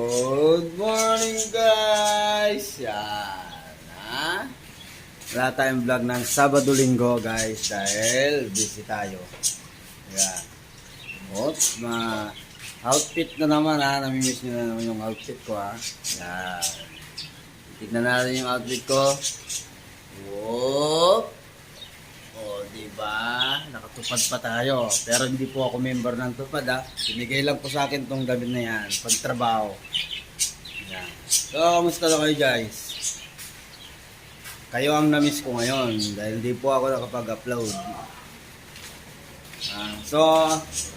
Good morning guys! Yan ha? Wala tayong vlog ng Sabado-Linggo guys dahil busy tayo. Yan. Outfit na naman ha. Namimiss nyo na naman yung outfit ko ha. Yan. Tignan natin yung outfit ko. Whoop! O, diba? Nakatupad pa tayo. Pero hindi po ako member ng tupad ha. Binigay lang po sa akin tong gamit na yan. Pagtrabaho. Yan. So, kamusta na kayo guys? Kayo ang na-miss ko ngayon dahil hindi po ako nakapag-upload. So,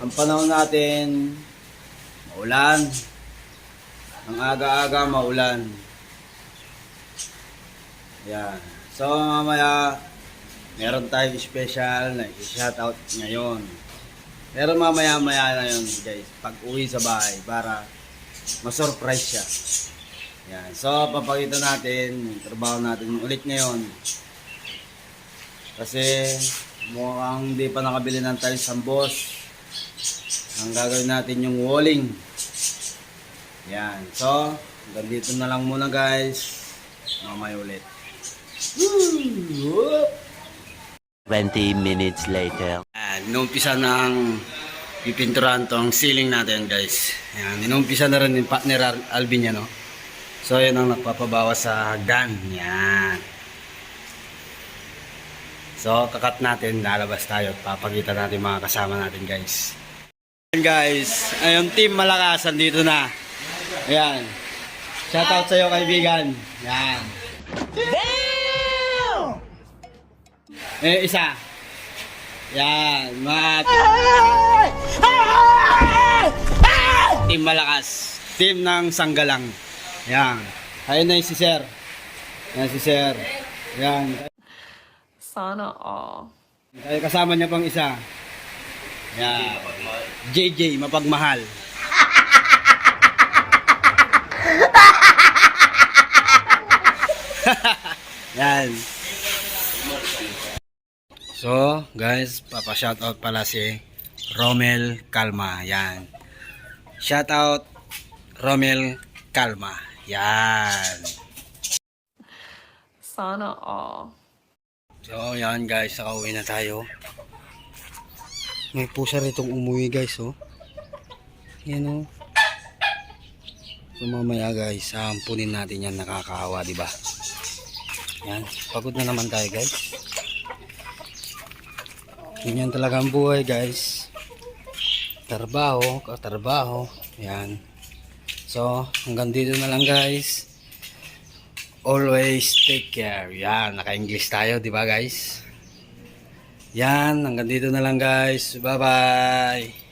ang panahon natin, maulan. Ang aga-aga maulan. Yan. So, mamaya, meron tayong special na i-shoutout ngayon. Pero mamaya-maya na yun guys, pag uwi sa bahay para ma-surprise siya. Yan. So, papakita natin yung trabaho natin ulit ngayon. Kasi mukhang hindi pa nakabili ng tiles ang boss. Ang gagawin natin yung walling. Yan. So, hanggang dito na lang muna guys. Mamaya ulit. 20 minutes later. Inumpisa na ang pipinturahan to ang ceiling natin guys. Yan, inumpisa na rin yung partner Alvin yan, no? So yun ang nagpapabawas sa hagdan. Yan. So kakat natin, lalabas tayo at papakita natin mga kasama natin guys. Yan guys, ayun team Malakasan dito na. Ayan. Shoutout sa iyo kaibigan. Yan. Isa. Yan, mga team Malakas. Team ng Sanggalang. Yan. Ayun na yung si Sir. Yan si Sir. Yan. Sana all. Ay, kasama niya pang isa. Yan. JJ, mapagmahal. Yan. So, guys, papa-shoutout pala si Romel Calma. Yan. Shoutout Romel Calma. Yan. Sana all. So, yan guys, nakauwi na tayo. May pusa ritong umuwi guys, oh. Yan, oh. So, mamaya guys, ampunin natin yan, nakakaawa, diba? Yan, pagod na naman tayo guys. Ganyan talaga ang buhay guys. Trabaho, katrabaho. Yan. So, hanggang dito na lang guys. Always take care. Yan, naka-English tayo, di ba guys? Yan, hanggang dito na lang guys. Bye-bye.